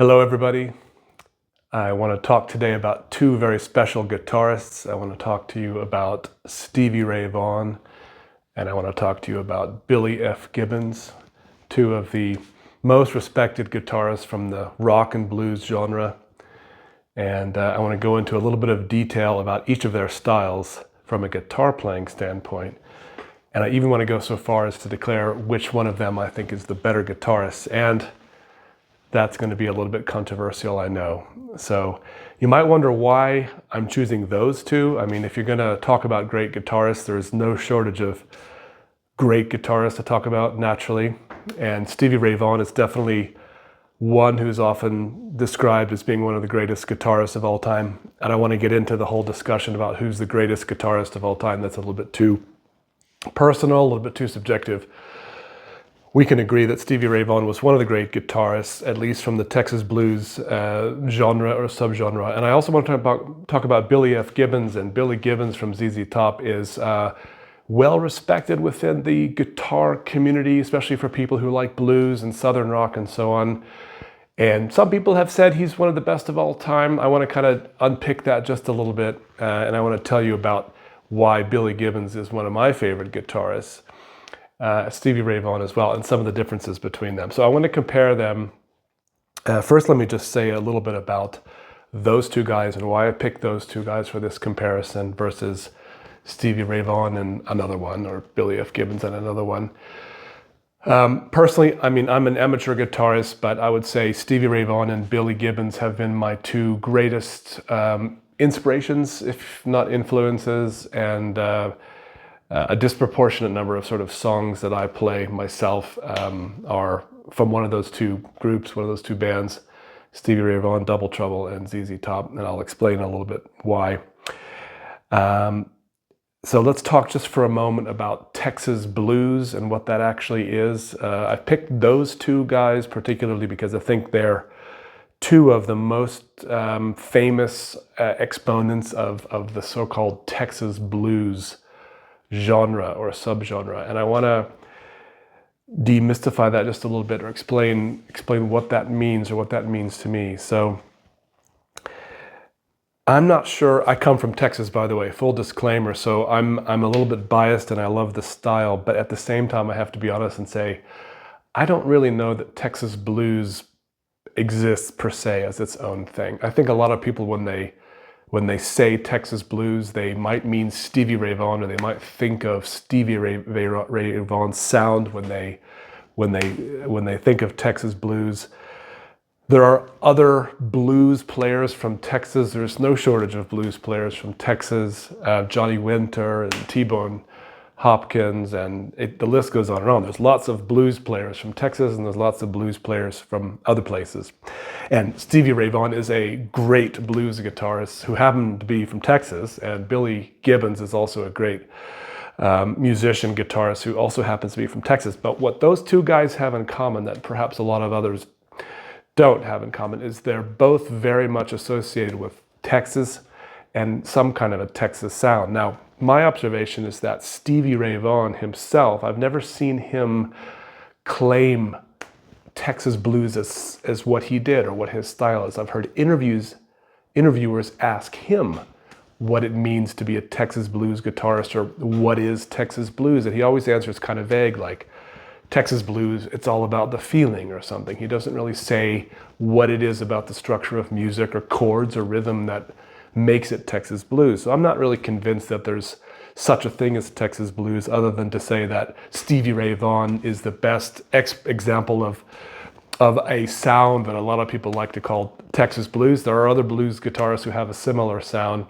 Hello everybody. I want to talk today about two very special guitarists. I want to talk to you about Stevie Ray Vaughan, and I want to talk to you about Billy F. Gibbons, two of the most respected guitarists from the rock and blues genre. And I want to go into a little bit of detail about each of their styles from a guitar playing standpoint. And I even want to go so far as to declare which one of them I think is the better guitarist. And that's going to be a little bit controversial, I know. So you might wonder why I'm choosing those two. I mean, if you're going to talk about great guitarists, there's no shortage of great guitarists to talk about naturally. And Stevie Ray Vaughan is definitely one who's often described as being one of the greatest guitarists of all time. And I want to get into the whole discussion about who's the greatest guitarist of all time. That's a little bit too personal, a little bit too subjective. We can agree that Stevie Ray Vaughan was one of the great guitarists, at least from the Texas blues genre or subgenre. And I also want to talk about Billy F. Gibbons. And Billy Gibbons from ZZ Top is well respected within the guitar community, especially for people who like blues and southern rock and so on. And some people have said he's one of the best of all time. I want to kind of unpick that just a little bit. And I want to tell you about why Billy Gibbons is one of my favorite guitarists. Stevie Ray Vaughan as well, and some of the differences between them. So I want to compare them. First, let me just say a little bit about those two guys and why I picked those two guys for this comparison versus Stevie Ray Vaughan and another one, or Billy F. Gibbons and another one. Personally, I mean, I'm an amateur guitarist, but I would say Stevie Ray Vaughan and Billy Gibbons have been my two greatest inspirations, if not influences, and a disproportionate number of sort of songs that I play myself are from one of those two groups, one of those two bands, Stevie Ray Vaughan, Double Trouble, and ZZ Top, and I'll explain a little bit why. So let's talk just for a moment about Texas blues and what that actually is. I picked those two guys particularly because I think they're two of the most famous exponents of the so-called Texas blues genre or subgenre, and I want to demystify that just a little bit, or explain what that means, or what that means to me. So I'm not sure. I come from Texas, by the way, full disclaimer, so I'm a little bit biased and I love the style, but at the same time I have to be honest and say I don't really know that Texas blues exists per se as its own thing. I think a lot of people when they say Texas blues, they might mean Stevie Ray Vaughan, or they might think of Stevie Ray Vaughan's sound when they think of Texas blues. There are other blues players from Texas. There's no shortage of blues players from Texas. Johnny Winter and T-Bone Hopkins, and the list goes on and on. There's lots of blues players from Texas, and there's lots of blues players from other places. And Stevie Ray Vaughan is a great blues guitarist who happened to be from Texas, and Billy Gibbons is also a great musician guitarist who also happens to be from Texas. But what those two guys have in common that perhaps a lot of others don't have in common is they're both very much associated with Texas and some kind of a Texas sound. Now, my observation is that Stevie Ray Vaughan himself, I've never seen him claim Texas blues as what he did or what his style is. I've heard interviewers ask him what it means to be a Texas blues guitarist, or what is Texas blues, and he always answers kind of vague, like Texas blues, it's all about the feeling or something. He doesn't really say what it is about the structure of music or chords or rhythm that makes it Texas blues. So I'm not really convinced that there's such a thing as Texas blues, other than to say that Stevie Ray Vaughan is the best example of a sound that a lot of people like to call Texas blues. There are other blues guitarists who have a similar sound.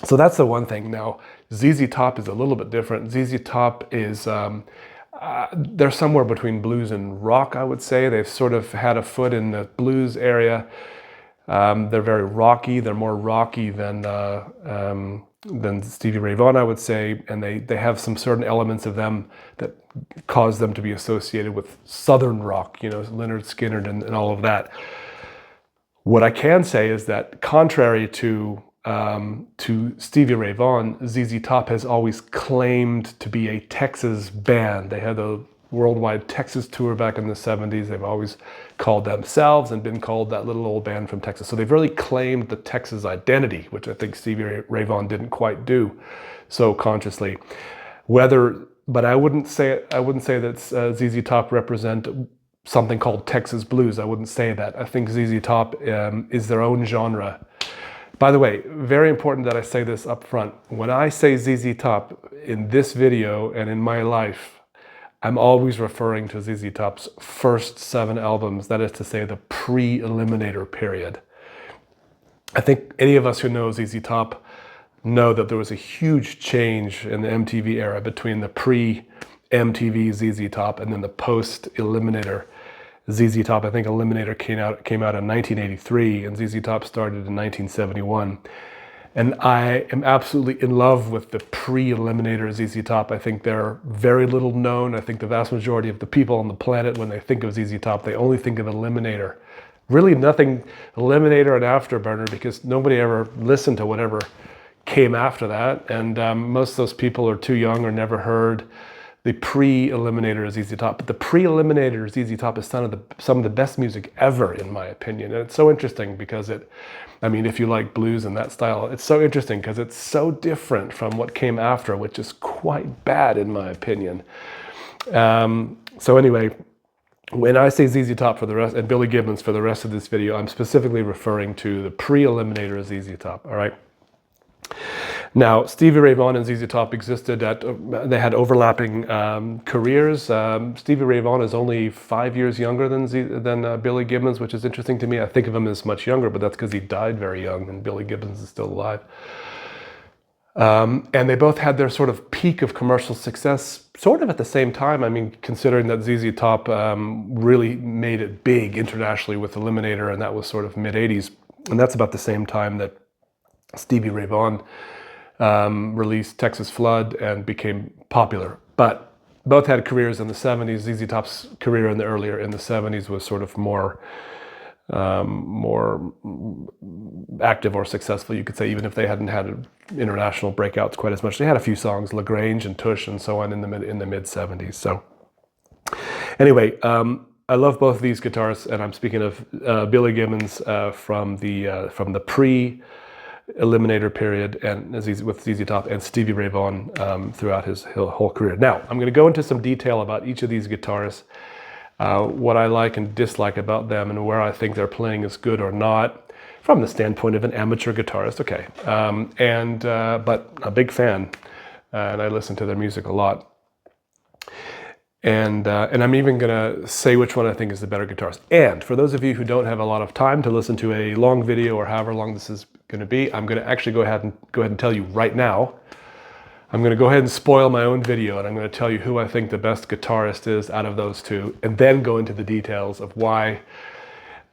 So that's the one thing. Now, ZZ Top is a little bit different. ZZ Top is they're somewhere between blues and rock, I would say. They've sort of had a foot in the blues area. They're very rocky. They're more rocky than Stevie Ray Vaughan, I would say, and they have some certain elements of them that cause them to be associated with southern rock, you know, Lynyrd Skynyrd and all of that. What I can say is that contrary to Stevie Ray Vaughan, ZZ Top has always claimed to be a Texas band. They had worldwide Texas tour back in the 70s. They've always called themselves and been called that little old band from Texas. So they've really claimed the Texas identity, which I think Stevie Ray Vaughan didn't quite do so consciously. But I wouldn't say that ZZ Top represent something called Texas blues. I wouldn't say that. I think ZZ Top is their own genre. By the way, very important that I say this up front. When I say ZZ Top in this video and in my life, I'm always referring to ZZ Top's first 7 albums. That is to say, the pre-Eliminator period. I think any of us who know ZZ Top know that there was a huge change in the MTV era between the pre-MTV ZZ Top and then the post-Eliminator ZZ Top. I think Eliminator came out in 1983 and ZZ Top started in 1971. And I am absolutely in love with the pre-Eliminator ZZ Top. I think they're very little known. I think the vast majority of the people on the planet, when they think of ZZ Top, they only think of Eliminator. Really nothing Eliminator and Afterburner, because nobody ever listened to whatever came after that. And most of those people are too young or never heard the pre-Eliminator ZZ Top. But the pre-Eliminator ZZ Top is some of the best music ever, in my opinion. And it's so interesting because if you like blues and that style, it's so interesting because it's so different from what came after, which is quite bad, in my opinion. So anyway, when I say ZZ Top for the rest, and Billy Gibbons for the rest of this video, I'm specifically referring to the pre-Eliminator ZZ Top, all right? Now, Stevie Ray Vaughan and ZZ Top existed they had overlapping careers. Stevie Ray Vaughan is only 5 years younger than Billy Gibbons, which is interesting to me. I think of him as much younger, but that's because he died very young and Billy Gibbons is still alive. And they both had their sort of peak of commercial success sort of at the same time. I mean, considering that ZZ Top really made it big internationally with Eliminator, and that was sort of mid-80s. And that's about the same time that Stevie Ray Vaughan released Texas Flood and became popular. But both had careers in the 70s. ZZ Top's career in the 70s was sort of more active or successful, you could say, even if they hadn't had international breakouts quite as much. They had a few songs, LaGrange and Tush and so on, in the mid 70s. So anyway, I love both of these guitarists, and I'm speaking of Billy Gibbons from the pre-Eliminator period, and with ZZ Top, and Stevie Ray Vaughan throughout his whole career. Now, I'm going to go into some detail about each of these guitarists, what I like and dislike about them, and where I think their playing is good or not, from the standpoint of an amateur guitarist. Okay, but a big fan, and I listen to their music a lot. And I'm even going to say which one I think is the better guitarist. And for those of you who don't have a lot of time to listen to a long video, or however long this is going to be, I'm going to actually go ahead and tell you right now. I'm going to go ahead and spoil my own video, and I'm going to tell you who I think the best guitarist is out of those two, and then go into the details of why.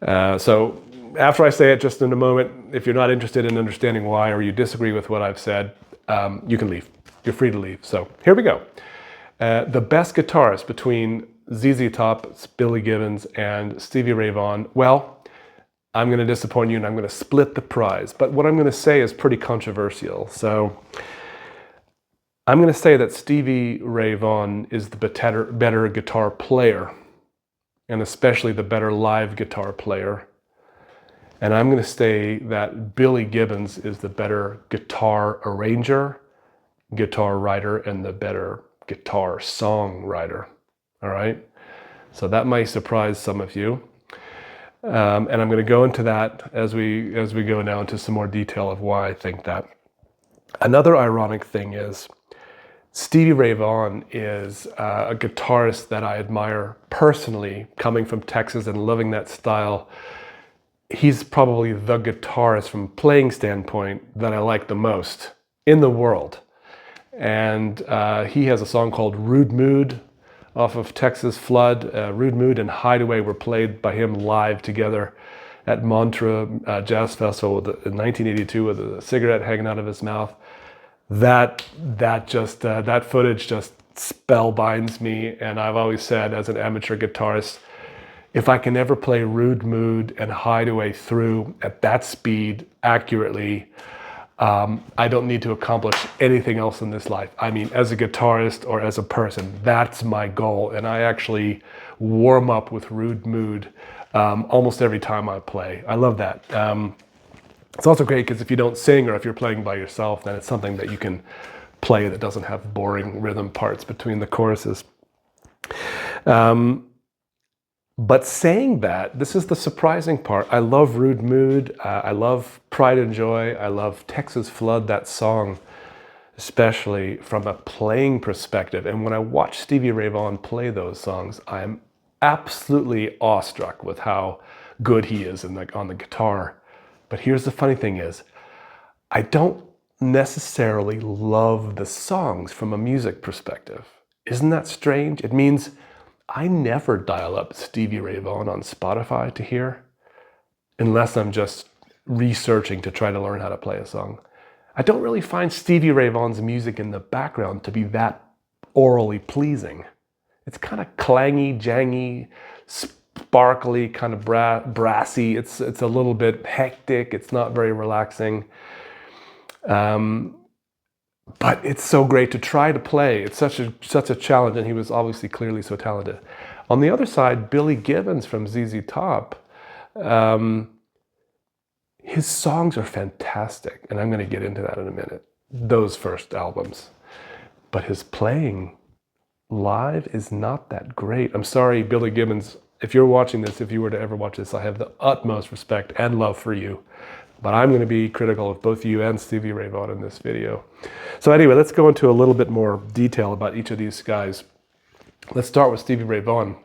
So after I say it, just in a moment, if you're not interested in understanding why, or you disagree with what I've said, you can leave. You're free to leave. So here we go. The best guitarist between ZZ Top, Billy Gibbons, and Stevie Ray Vaughan, well, I'm going to disappoint you and I'm going to split the prize. But what I'm going to say is pretty controversial. So I'm going to say that Stevie Ray Vaughan is the better guitar player, and especially the better live guitar player. And I'm going to say that Billy Gibbons is the better guitar arranger, guitar writer, and the better guitar songwriter. All right, so that might surprise some of you, and I'm going to go into that as we go now into some more detail of why I think that. Another ironic thing is Stevie Ray Vaughan is a guitarist that I admire personally, coming from Texas and loving that style. He's probably the guitarist from a playing standpoint that I like the most in the world. And he has a song called Rude Mood off of Texas Flood. Rude Mood and Hideaway were played by him live together at Montreux Jazz Festival in 1982 with a cigarette hanging out of his mouth. That footage just spellbinds me, and I've always said, as an amateur guitarist, if I can ever play Rude Mood and Hideaway through at that speed accurately, I don't need to accomplish anything else in this life. I mean, as a guitarist or as a person, that's my goal. And I actually warm up with Rude Mood almost every time I play. I love that. It's also great because if you don't sing or if you're playing by yourself, then it's something that you can play that doesn't have boring rhythm parts between the choruses. But saying that, this is the surprising part. I love Rude Mood. I love Pride and Joy. I love Texas Flood, that song, especially from a playing perspective. And when I watch Stevie Ray Vaughan play those songs, I'm absolutely awestruck with how good he is on the guitar. But here's the funny thing is, I don't necessarily love the songs from a music perspective. Isn't that strange? It means I never dial up Stevie Ray Vaughan on Spotify to hear, unless I'm just researching to try to learn how to play a song. I don't really find Stevie Ray Vaughan's music in the background to be that orally pleasing. It's kind of clangy, jangy, sparkly, kind of brassy. It's a little bit hectic. It's not very relaxing. But it's so great to try to play. It's such a challenge, and he was obviously clearly so talented. On the other side, Billy Gibbons from ZZ Top, his songs are fantastic, and I'm going to get into that in a minute, those first albums. But his playing live is not that great. I'm sorry, Billy Gibbons, if you're watching this, if you were to ever watch this, I have the utmost respect and love for you. But I'm going to be critical of both you and Stevie Ray Vaughan in this video. So anyway, let's go into a little bit more detail about each of these guys. Let's start with Stevie Ray Vaughan.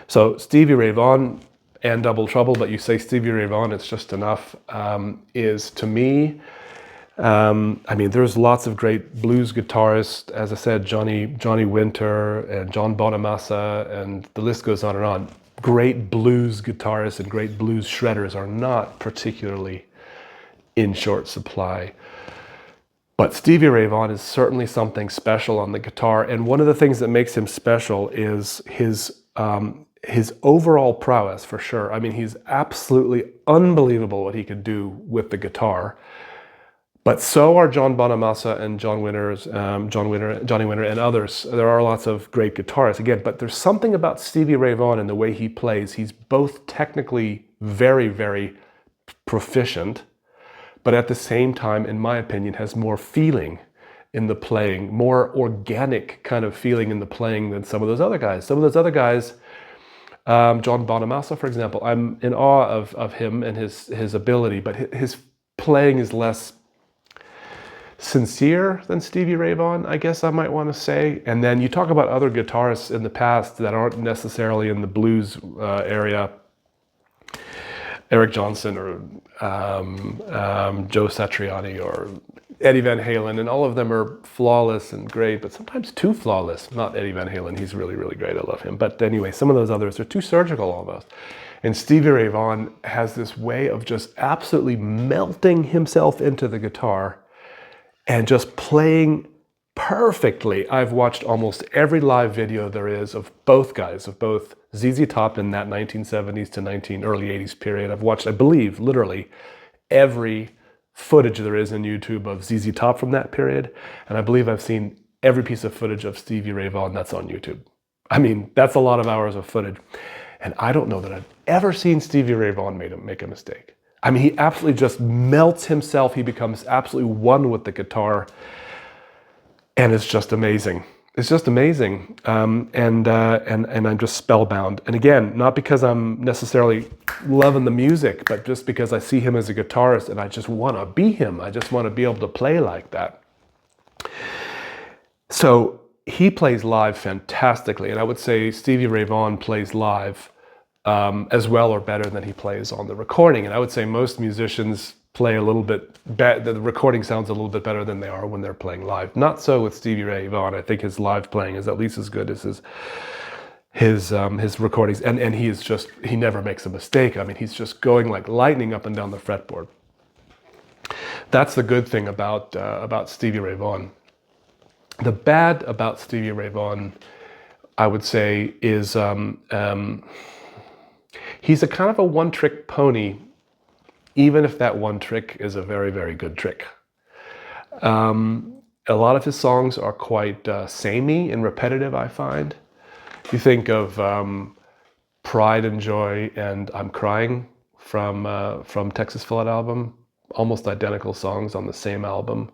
So Stevie Ray Vaughan and Double Trouble, but you say Stevie Ray Vaughan, it's just enough, is to me, I mean, there's lots of great blues guitarists, as I said, Johnny Winter and JOE Bonamassa, and the list goes on and on. Great blues guitarists and great blues shredders are not particularly in short supply. But Stevie Ray Vaughan is certainly something special on the guitar, and one of the things that makes him special is his overall prowess, for sure. I mean, he's absolutely unbelievable what he could do with the guitar. But so are Joe Bonamassa and Johnny Winter and others. There are lots of great guitarists, again, but there's something about Stevie Ray Vaughan and the way he plays. He's both technically very, very proficient, but at the same time, in my opinion, has more feeling in the playing, more organic kind of feeling in the playing than some of those other guys. Some of those other guys, Joe Bonamassa, for example, I'm in awe of him and his ability, but his playing is less sincere than Stevie Ray Vaughan, I guess I might want to say. And then you talk about other guitarists in the past that aren't necessarily in the blues area, Eric Johnson or Joe Satriani or Eddie Van Halen, and all of them are flawless and great, but sometimes too flawless. Not Eddie Van Halen, he's really, really great, I love him. But anyway, some of those others are too surgical almost. And Stevie Ray Vaughan has this way of just absolutely melting himself into the guitar and just playing perfectly. I've watched almost every live video there is of both guys, of both ZZ Top in that 1970s to early 80s period. I've watched, I believe, literally every footage there is in YouTube of ZZ Top from that period. And I believe I've seen every piece of footage of Stevie Ray Vaughan that's on YouTube. I mean, that's a lot of hours of footage. And I don't know that I've ever seen Stevie Ray Vaughan make a mistake. I mean, he absolutely just melts himself. He becomes absolutely one with the guitar. And it's just amazing. It's just amazing. And I'm just spellbound. And again, not because I'm necessarily loving the music, but just because I see him as a guitarist and I just want to be him. I just want to be able to play like that. So he plays live fantastically. And I would say Stevie Ray Vaughan plays live as well or better than he plays on the recording. And I would say most musicians play a little bit the recording sounds a little bit better than they are when they're playing live. Not so with Stevie Ray Vaughan. I think his live playing is at least as good as his recordings. And he never makes a mistake. I mean, he's just going like lightning up and down the fretboard. That's the good thing about Stevie Ray Vaughan. The bad about Stevie Ray Vaughan, I would say, is he's a kind of a one-trick pony even if that one trick is a very, very good trick. A lot of his songs are quite samey and repetitive, I find. You think of Pride and Joy and I'm Crying from Texas Flood album, almost identical songs on the same album.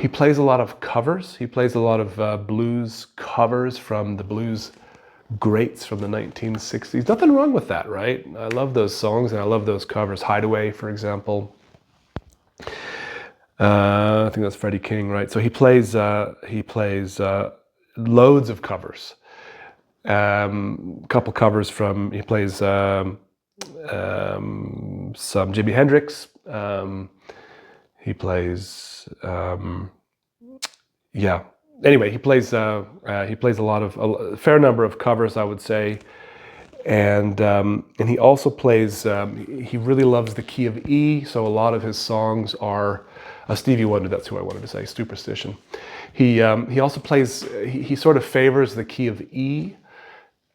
He plays a lot of covers. He plays a lot of blues covers from the blues greats from the 1960s. Nothing wrong with that, right? I love those songs and I love those covers. Hideaway, for example. I think that's Freddie King, right? So he plays loads of covers. Couple covers from, he plays some Jimi Hendrix. He plays, yeah. Anyway, he plays a fair number of covers, I would say, and he also plays. He really loves the key of E, so a lot of his songs are Stevie Wonder. That's who I wanted to say. Superstition. He also plays. He sort of favors the key of E,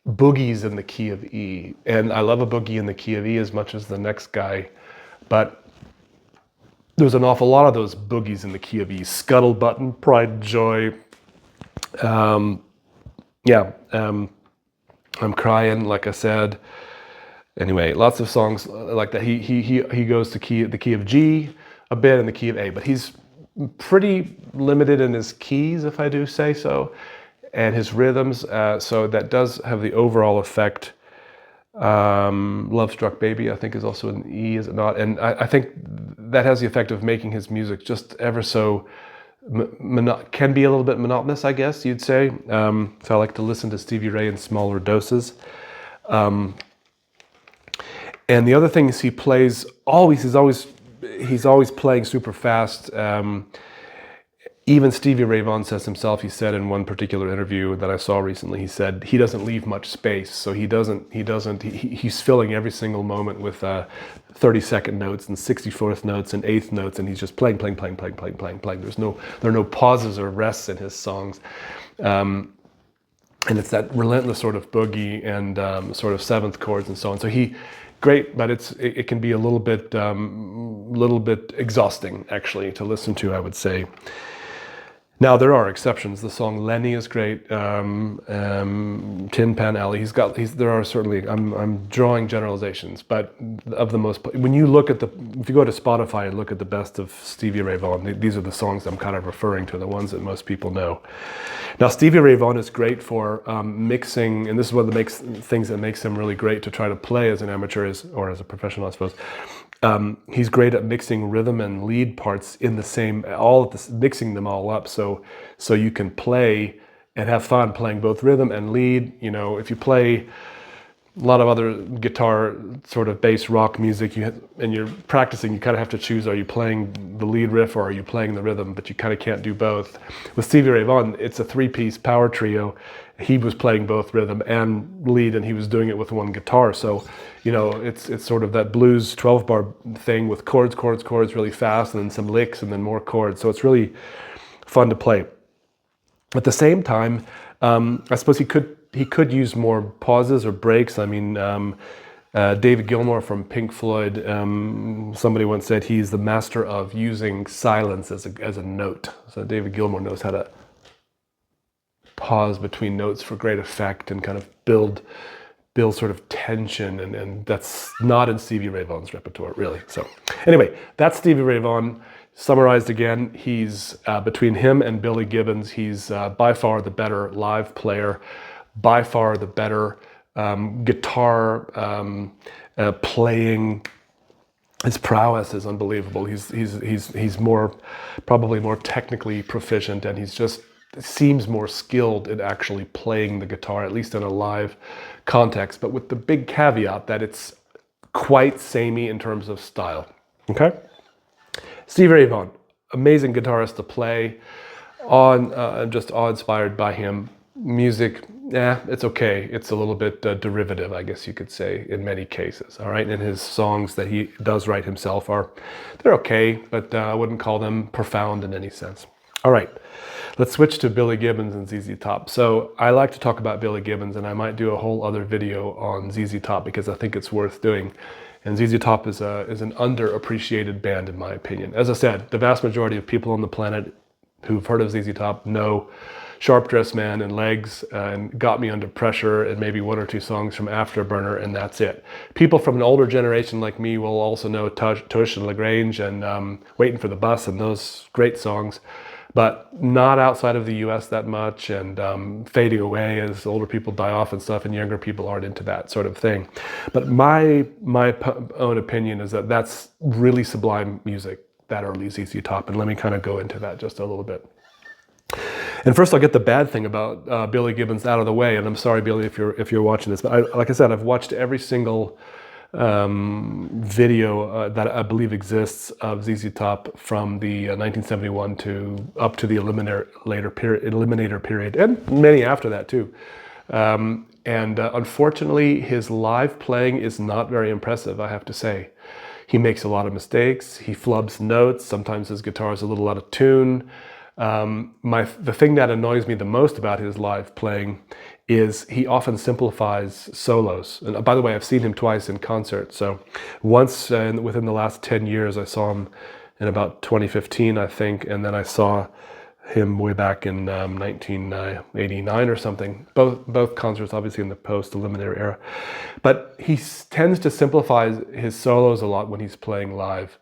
boogies in the key of E, and I love a boogie in the key of E as much as the next guy, but there's an awful lot of those boogies in the key of E. Scuttle Button, Pride and Joy. I'm Crying, like I said. Anyway, lots of songs like that. He goes to the key of G a bit and the key of A, but he's pretty limited in his keys, if I do say so, and his rhythms. So that does have the overall effect. Love Struck Baby, I think, is also an E, is it not? And I think that has the effect of making his music just ever so can be a little bit monotonous, I guess you'd say. So I like to listen to Stevie Ray in smaller doses. And the other thing is he's always playing super fast. Even Stevie Ray Vaughan says himself, he said in one particular interview that I saw recently, he said he doesn't leave much space. So he's filling every single moment with 30-second notes and 64th notes and 8th notes, and he's just playing. There are no pauses or rests in his songs. And it's that relentless sort of boogie and sort of seventh chords and so on. So great, but it can be a little bit exhausting actually to listen to, I would say. Now there are exceptions. The song Lenny is great. Tin Pan Alley. There are certainly. I'm drawing generalizations, but of the most. When you look at if you go to Spotify and look at the best of Stevie Ray Vaughan, these are the songs I'm kind of referring to, the ones that most people know. Now Stevie Ray Vaughan is great for mixing, and this is one of the things that makes him really great to try to play as an amateur or as a professional, I suppose. He's great at mixing rhythm and lead parts in the same, mixing them all up, so you can play and have fun playing both rhythm and lead. You know, if you play a lot of other guitar, sort of bass rock music, and you're practicing, you kind of have to choose: are you playing the lead riff or are you playing the rhythm? But you kind of can't do both. With Stevie Ray Vaughan, it's a three-piece power trio. He was playing both rhythm and lead, and he was doing it with one guitar. So, you know, it's sort of that blues 12-bar thing with chords really fast, and then some licks, and then more chords. So it's really fun to play. At the same time, I suppose he could use more pauses or breaks. I mean, David Gilmour from Pink Floyd, somebody once said he's the master of using silence as a note. So David Gilmour knows how to pause between notes for great effect and kind of build sort of tension, and that's not in Stevie Ray Vaughan's repertoire, really. So anyway, that's Stevie Ray Vaughan. Summarized again, he's between him and Billy Gibbons, he's by far the better live player, by far the better guitar playing. His prowess is unbelievable. He's probably more technically proficient, and he's just seems more skilled in actually playing the guitar, at least in a live context, but with the big caveat that it's quite samey in terms of style. Okay? Stevie Ray Vaughan, amazing guitarist to play, just awe-inspired by him. Music, it's okay. It's a little bit derivative, I guess you could say, in many cases. All right, and his songs that he does write himself they're okay, but I wouldn't call them profound in any sense. All right, let's switch to Billy Gibbons and ZZ Top. So I like to talk about Billy Gibbons, and I might do a whole other video on ZZ Top because I think it's worth doing. And ZZ Top is an underappreciated band in my opinion. As I said, the vast majority of people on the planet who've heard of ZZ Top know Sharp Dressed Man and Legs and Got Me Under Pressure and maybe one or two songs from Afterburner, and that's it. People from an older generation like me will also know Tush and LaGrange and Waiting for the Bus and those great songs, but not outside of the US that much, and fading away as older people die off and stuff, and younger people aren't into that sort of thing. But my own opinion is that that's really sublime music, that early ZZ Top, and let me kind of go into that just a little bit. And first I'll get the bad thing about Billy Gibbons out of the way, and I'm sorry, Billy, if you're watching this, but like I said, I've watched every single video that I believe exists of ZZ Top from the 1971 to up to the Eliminator period, and many after that too. Unfortunately, his live playing is not very impressive, I have to say. He makes a lot of mistakes, he flubs notes, sometimes his guitar is a little out of tune. The thing that annoys me the most about his live playing is he often simplifies solos. And by the way, I've seen him twice in concert. So once within the last 10 years, I saw him in about 2015, I think, and then I saw him way back in 1989 or something. Both concerts, obviously, in the post-Eliminator era. But he tends to simplify his solos a lot when he's playing live.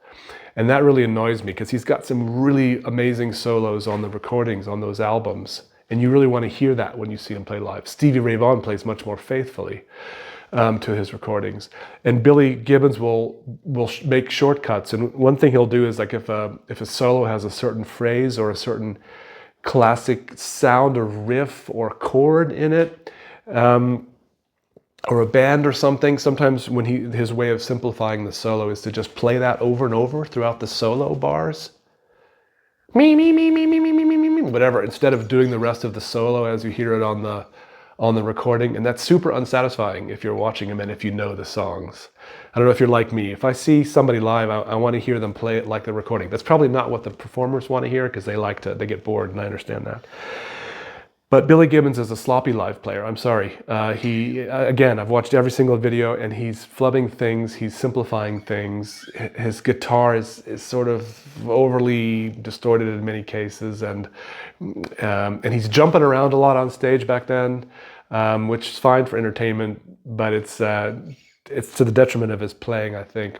And that really annoys me because he's got some really amazing solos on the recordings on those albums. And you really want to hear that when you see him play live. Stevie Ray Vaughan plays much more faithfully to his recordings. And Billy Gibbons will make shortcuts. And one thing he'll do is, like, if a solo has a certain phrase or a certain classic sound or riff or chord in it, or a band or something, sometimes when his way of simplifying the solo is to just play that over and over throughout the solo bars. Me, me, me, me, me, me, me, me, me, whatever, instead of doing the rest of the solo as you hear it on the recording. And that's super unsatisfying if you're watching him and if you know the songs. I don't know if you're like me. If I see somebody live, I want to hear them play it like the recording. That's probably not what the performers want to hear because they get bored, and I understand that. But Billy Gibbons is a sloppy live player. I'm sorry. Again, I've watched every single video, and he's flubbing things, he's simplifying things. His guitar is sort of overly distorted in many cases, and he's jumping around a lot on stage back then, which is fine for entertainment, but it's to the detriment of his playing, I think.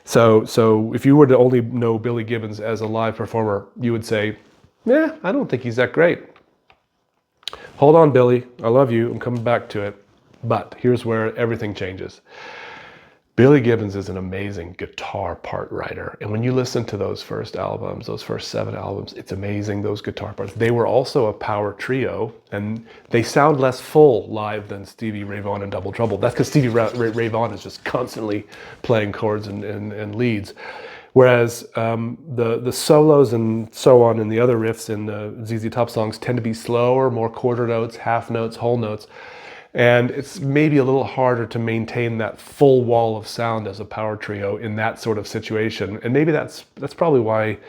So if you were to only know Billy Gibbons as a live performer, you would say, yeah, I don't think he's that great. Hold on, Billy. I love you. I'm coming back to it. But here's where everything changes. Billy Gibbons is an amazing guitar part writer. And when you listen to those first albums, those first 7 albums, it's amazing, those guitar parts. They were also a power trio, and they sound less full live than Stevie Ray Vaughan and Double Trouble. That's because Stevie Ray Vaughan is just constantly playing chords and leads. Whereas the solos and so on and the other riffs in the ZZ Top songs tend to be slower, more quarter notes, half notes, whole notes. And it's maybe a little harder to maintain that full wall of sound as a power trio in that sort of situation. And maybe that's probably why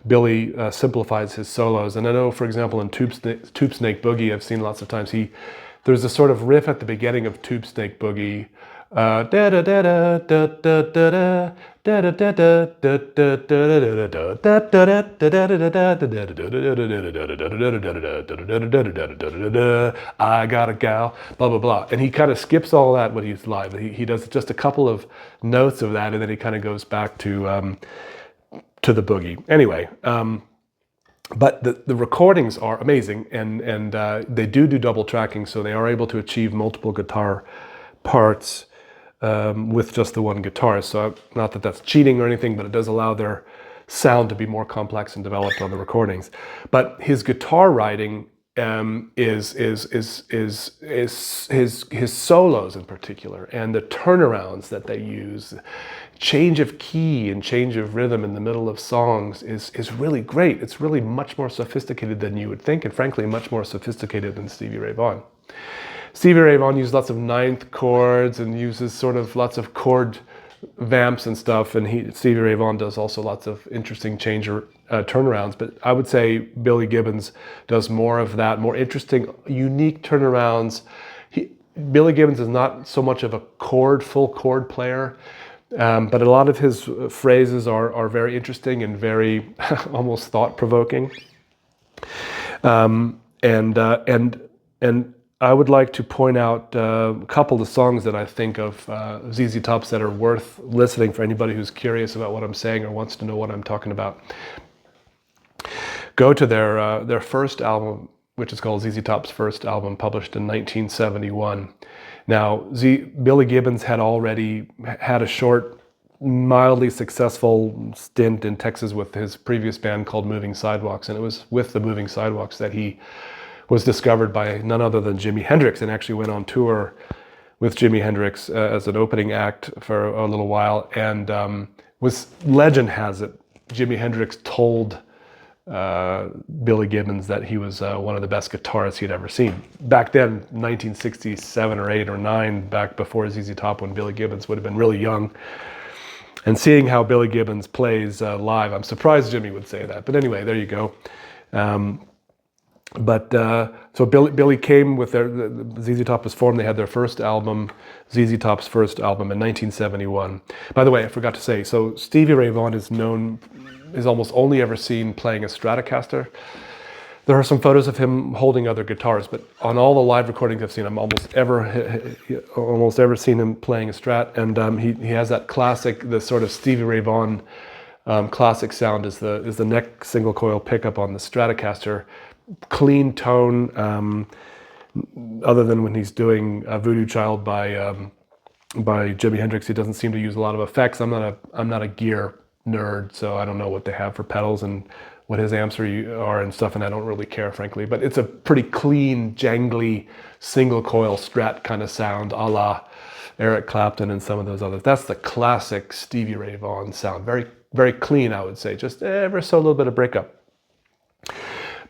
Billy simplifies his solos. And I know, for example, in Tube Snake Boogie, I've seen lots of times, there's a sort of riff at the beginning of Tube Snake Boogie, da da da da da da da da da da da. I got a gal, blah blah blah, and he kind of skips all that when he's live. He does just a couple of notes of that, and then he kind of goes back to the boogie. Anyway, but the recordings are amazing, and they do double tracking, so they are able to achieve multiple guitar parts with just the one guitarist. So not that that's cheating or anything, but it does allow their sound to be more complex and developed on the recordings. But his guitar writing is his solos in particular, and the turnarounds that they use, change of key and change of rhythm in the middle of songs is really great. It's really much more sophisticated than you would think, and frankly much more sophisticated than Stevie Ray Vaughan. Stevie Ray Vaughan uses lots of ninth chords and uses sort of lots of chord vamps and stuff, and Stevie Ray Vaughan does also lots of interesting turnarounds, but I would say Billy Gibbons does more of that, more interesting, unique turnarounds. Billy Gibbons is not so much of a full chord player, but a lot of his phrases are very interesting and very almost thought-provoking. And I would like to point out a couple of songs that I think of ZZ Top's that are worth listening for anybody who's curious about what I'm saying or wants to know what I'm talking about. Go to their first album, which is called ZZ Top's first album, published in 1971. Now, Billy Gibbons had already had a short, mildly successful stint in Texas with his previous band called Moving Sidewalks, and it was with the Moving Sidewalks that he was discovered by none other than Jimi Hendrix, and actually went on tour with Jimi Hendrix as an opening act for a little while. And legend has it, Jimi Hendrix told Billy Gibbons that he was one of the best guitarists he'd ever seen. Back then, 1967 or 8 or 9, back before ZZ Top, when Billy Gibbons would have been really young. And seeing how Billy Gibbons plays live, I'm surprised Jimmy would say that. But anyway, there you go. So Billy came with the ZZ Top was formed. They had their first album, ZZ Top's first album, in 1971. By the way, I forgot to say, so Stevie Ray Vaughan is almost only ever seen playing a Stratocaster. There are some photos of him holding other guitars, but on all the live recordings I've seen, I'm almost ever seen him playing a Strat. And he has that classic, the sort of Stevie Ray Vaughan classic sound is the neck single coil pickup on the Stratocaster. Clean tone, other than when he's doing Voodoo Child by Jimi Hendrix. He doesn't seem to use a lot of effects. I'm not a gear nerd, so I don't know what they have for pedals and what his amps are and stuff, and I don't really care, frankly. But it's a pretty clean, jangly, single coil Strat kind of sound, a la Eric Clapton and some of those others. That's the classic Stevie Ray Vaughan sound. Very, very clean, I would say. Just ever so a little bit of breakup.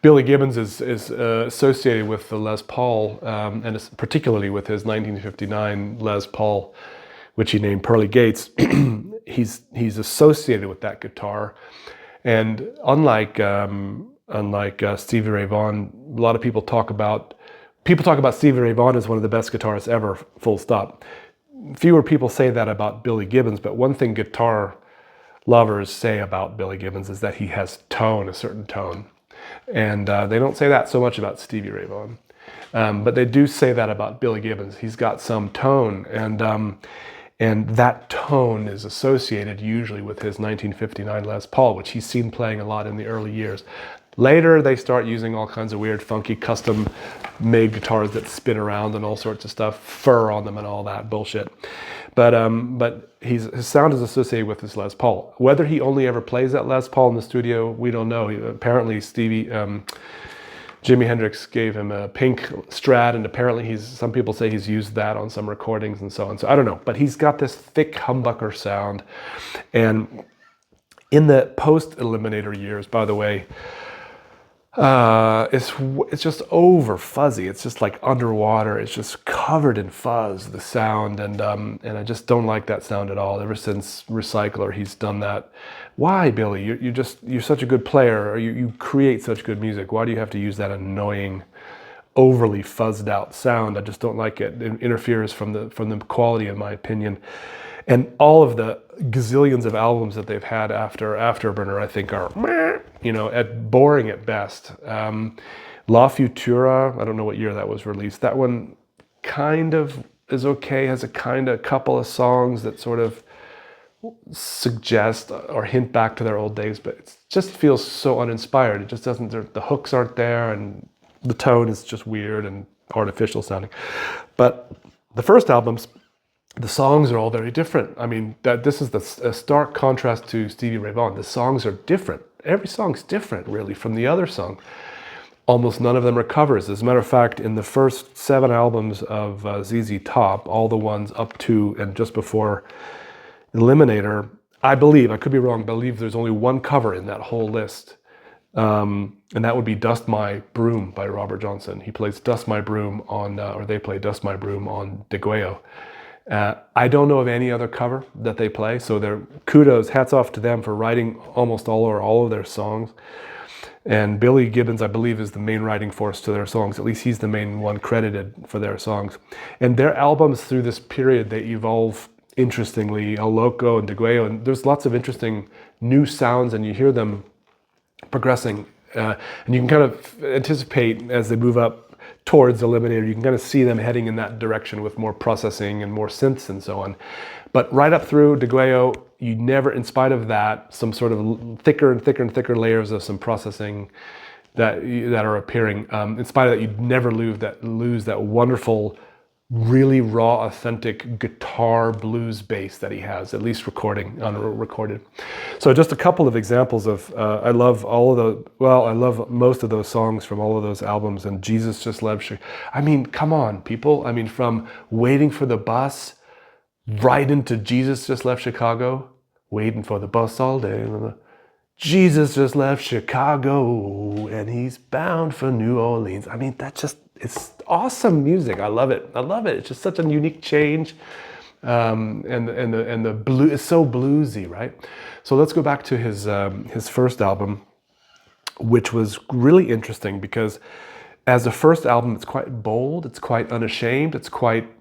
Billy Gibbons is associated with the Les Paul, and particularly with his 1959 Les Paul, which he named Pearly Gates. He's associated with that guitar, and unlike Stevie Ray Vaughan, a lot of people talk about Stevie Ray Vaughan as one of the best guitarists ever. Full stop. Fewer people say that about Billy Gibbons, but one thing guitar lovers say about Billy Gibbons is that he has tone, a certain tone. And they don't say that so much about Stevie Ray Vaughan. But they do say that about Billy Gibbons. He's got some tone, and that tone is associated usually with his 1959 Les Paul, which he's seen playing a lot in the early years. Later, they start using all kinds of weird, funky, custom-made guitars that spin around and all sorts of stuff, fur on them and all that bullshit. But his sound is associated with his Les Paul. Whether he only ever plays that Les Paul in the studio, we don't know. Apparently, Jimi Hendrix gave him a pink Strat, and apparently some people say he's used that on some recordings and so on. So I don't know, but he's got this thick humbucker sound. And in the post-Eliminator years, by the way, it's just over fuzzy. It's just like underwater. It's just covered in fuzz, the sound, and I just don't like that sound at all. Ever since Recycler, he's done that. Why, Billy? You're such a good player, or you create such good music. Why do you have to use that annoying, overly fuzzed out sound? I just don't like it. It interferes from the quality, in my opinion. And all of the gazillions of albums that they've had after Afterburner, I think, are, boring at best. La Futura, I don't know what year that was released. That one kind of is okay, has a couple of songs that sort of suggest or hint back to their old days, but it just feels so uninspired. It just doesn't, the hooks aren't there, and the tone is just weird and artificial sounding. But the first albums, the songs are all very different. I mean, this is a stark contrast to Stevie Ray Vaughan. The songs are different. Every song's different, really, from the other song. Almost none of them are covers. As a matter of fact, in the first 7 albums of ZZ Top, all the ones up to and just before Eliminator, I believe, I could be wrong, but I believe there's only one cover in that whole list. And that would be Dust My Broom by Robert Johnson. He plays Dust My Broom on, or they play Dust My Broom on Degüello. I don't know of any other cover that they play, so kudos, hats off to them for writing almost all of their songs. And Billy Gibbons, I believe, is the main writing force to their songs. At least he's the main one credited for their songs. And their albums through this period, they evolve interestingly, El Loco and DeGuello, and there's lots of interesting new sounds, and you hear them progressing. And you can kind of anticipate as they move up towards Eliminator, you can kind of see them heading in that direction with more processing and more synths and so on. But right up through DeGuello, you never, in spite of that, some sort of thicker and thicker and thicker layers of some processing that are appearing. In spite of that, you never lose that wonderful, really raw, authentic guitar blues bass that he has, at least recorded. So just a couple of examples of, I love most of those songs from all of those albums, and Jesus Just Left Chicago. I mean, come on, people. I mean, from Waiting for the Bus right into Jesus Just Left Chicago, waiting for the bus all day. Jesus just left Chicago and he's bound for New Orleans. I mean, it's awesome music. I love it. It's just such a unique change. And the blue is so bluesy, right? So let's go back to his first album, which was really interesting because as a first album, it's quite bold, it's quite unashamed, it's quite,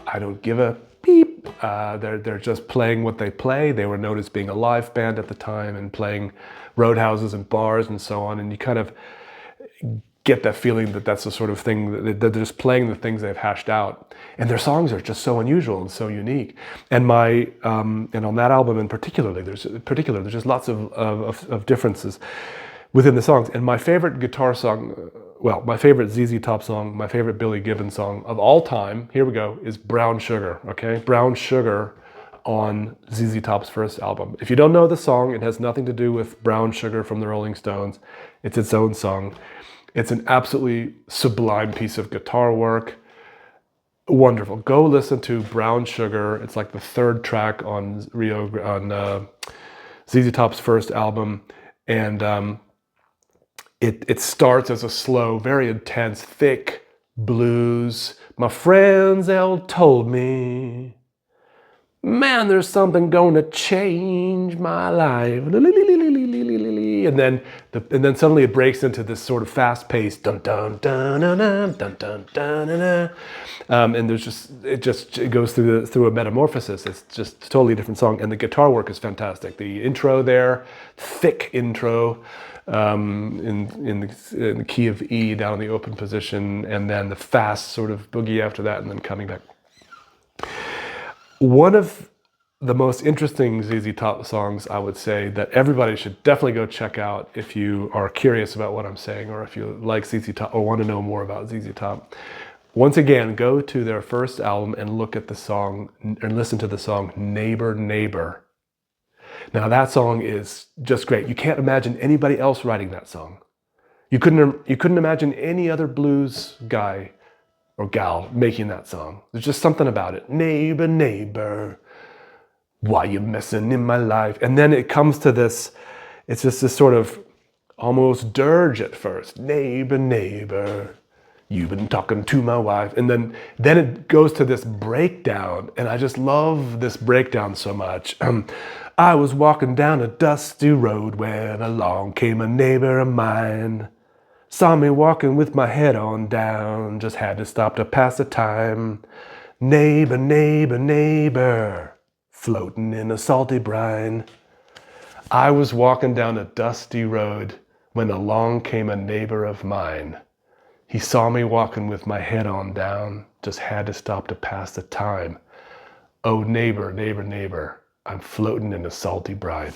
I don't give a beep. They're just playing what they play. They were known as being a live band at the time and playing roadhouses and bars and so on. And you kind of get that feeling that that's the sort of thing that they're just playing the things they've hashed out. And their songs are just so unusual and so unique. And and on that album in particular, there's just lots of differences within the songs. And my favorite guitar song, my favorite ZZ Top song, my favorite Billy Gibbons song of all time, here we go, is Brown Sugar, okay? Brown Sugar on ZZ Top's first album. If you don't know the song, it has nothing to do with Brown Sugar from the Rolling Stones. It's its own song. It's an absolutely sublime piece of guitar work. Wonderful. Go listen to Brown Sugar. It's like the third track on ZZ Top's first album. And it starts as a slow, very intense, thick blues. My friends all told me, man, there's something going to change my life. And then suddenly it breaks into this sort of fast-paced dun dun dun dun dun dun dun dun dun. And it goes through a metamorphosis. It's just a totally different song, and the guitar work is fantastic. The intro there, thick intro, in the key of E down in the open position, and then the fast sort of boogie after that, and then coming back. One of the most interesting ZZ Top songs, I would say, that everybody should definitely go check out if you are curious about what I'm saying, or if you like ZZ Top or want to know more about ZZ Top. Once again, go to their first album and look at the song and listen to the song Neighbor, Neighbor. Now that song is just great. You can't imagine anybody else writing that song. You couldn't imagine any other blues guy or gal making that song. There's just something about it. Neighbor, neighbor, why you messing in my life? And then it comes to this, it's just this sort of almost dirge at first. Neighbor, neighbor, you've been talking to my wife. And then it goes to this breakdown, and I just love this breakdown so much. I was walking down a dusty road when along came a neighbor of mine. Saw me walking with my head on down, just had to stop to pass the time. Neighbor, neighbor, neighbor, floating in a salty brine. I was walking down a dusty road when along came a neighbor of mine. He saw me walking with my head on down, just had to stop to pass the time. Oh, neighbor, neighbor, neighbor, I'm floating in a salty brine.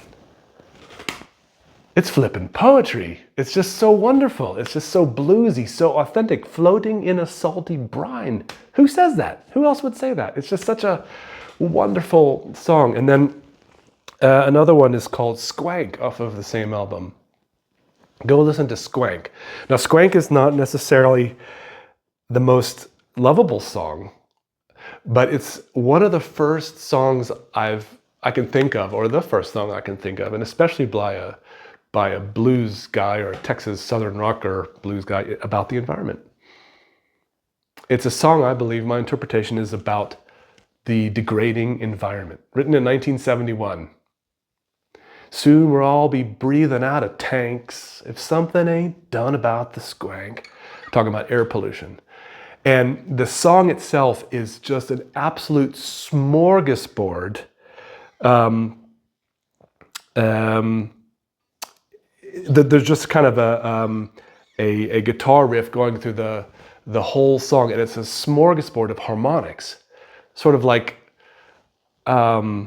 It's flippin' poetry. It's just so wonderful. It's just so bluesy, so authentic. Floating in a salty brine. Who says that? Who else would say that? It's just such a wonderful song. And then another one is called Squank off of the same album. Go listen to Squank. Now, Squank is not necessarily the most lovable song, but it's one of the first songs I can think of, or the first song I can think of, and especially by a blues guy or a Texas Southern rocker blues guy about the environment. It's a song, I believe, my interpretation is about the degrading environment, written in 1971. Soon we'll all be breathing out of tanks if something ain't done about the squank. Talking about air pollution. And the song itself is just an absolute smorgasbord. There's just kind of a guitar riff going through the whole song, and it's a smorgasbord of harmonics, sort of like Eddie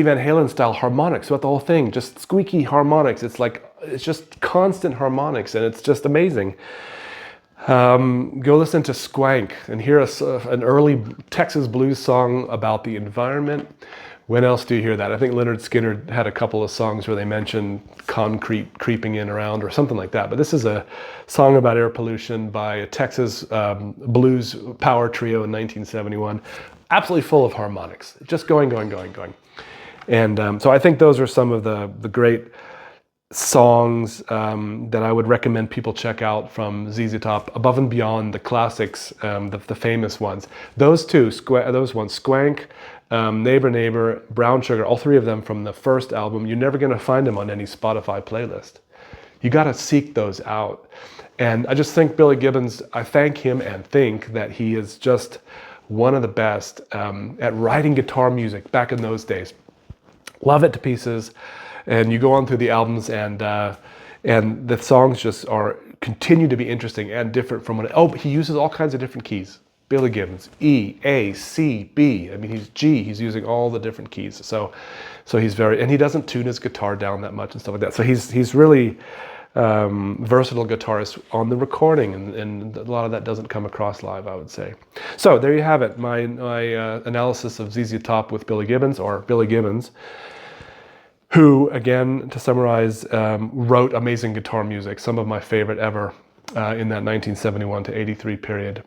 Van Halen style harmonics throughout the whole thing, just squeaky harmonics. It's just constant harmonics, and it's just amazing. Go listen to Squank and hear an early Texas blues song about the environment. When else do you hear that? I think Lynyrd Skynyrd had a couple of songs where they mentioned concrete creeping in around or something like that. But this is a song about air pollution by a Texas blues power trio in 1971. Absolutely full of harmonics, just going. And so I think those are some of the great songs that I would recommend people check out from ZZ Top, above and beyond the classics, the famous ones. Those two, those ones, Squank, Neighbor Neighbor, Brown Sugar, all three of them from the first album. You're never going to find them on any Spotify playlist. You got to seek those out. And I just think Billy Gibbons, I thank him and think that he is just one of the best at writing guitar music back in those days. Love it to pieces. And you go on through the albums, and the songs just continue to be interesting and different from he uses all kinds of different keys. Billy Gibbons, E, A, C, B. I mean, he's G. He's using all the different keys. So he's and he doesn't tune his guitar down that much and stuff like that. So he's really versatile guitarist on the recording, and a lot of that doesn't come across live, I would say. So there you have it, my analysis of ZZ Top with Billy Gibbons, or Billy Gibbons, who, again, to summarize, wrote amazing guitar music, some of my favorite ever in that 1971 to 83 period,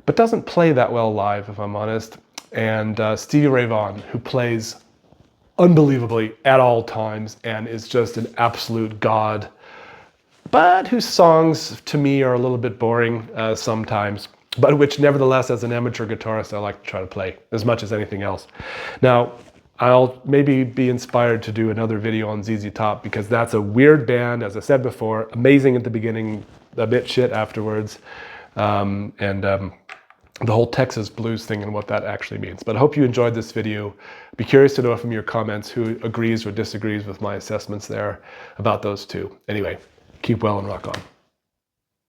but doesn't play that well live, if I'm honest. And Stevie Ray Vaughan, who plays unbelievably at all times and is just an absolute god, but whose songs to me are a little bit boring sometimes, but which nevertheless, as an amateur guitarist, I like to try to play as much as anything else. Now, I'll maybe be inspired to do another video on ZZ Top, because that's a weird band, as I said before, amazing at the beginning, a bit shit afterwards, the whole Texas blues thing and what that actually means. But I hope you enjoyed this video. Be curious to know from your comments who agrees or disagrees with my assessments there about those two. Anyway, keep well and rock on.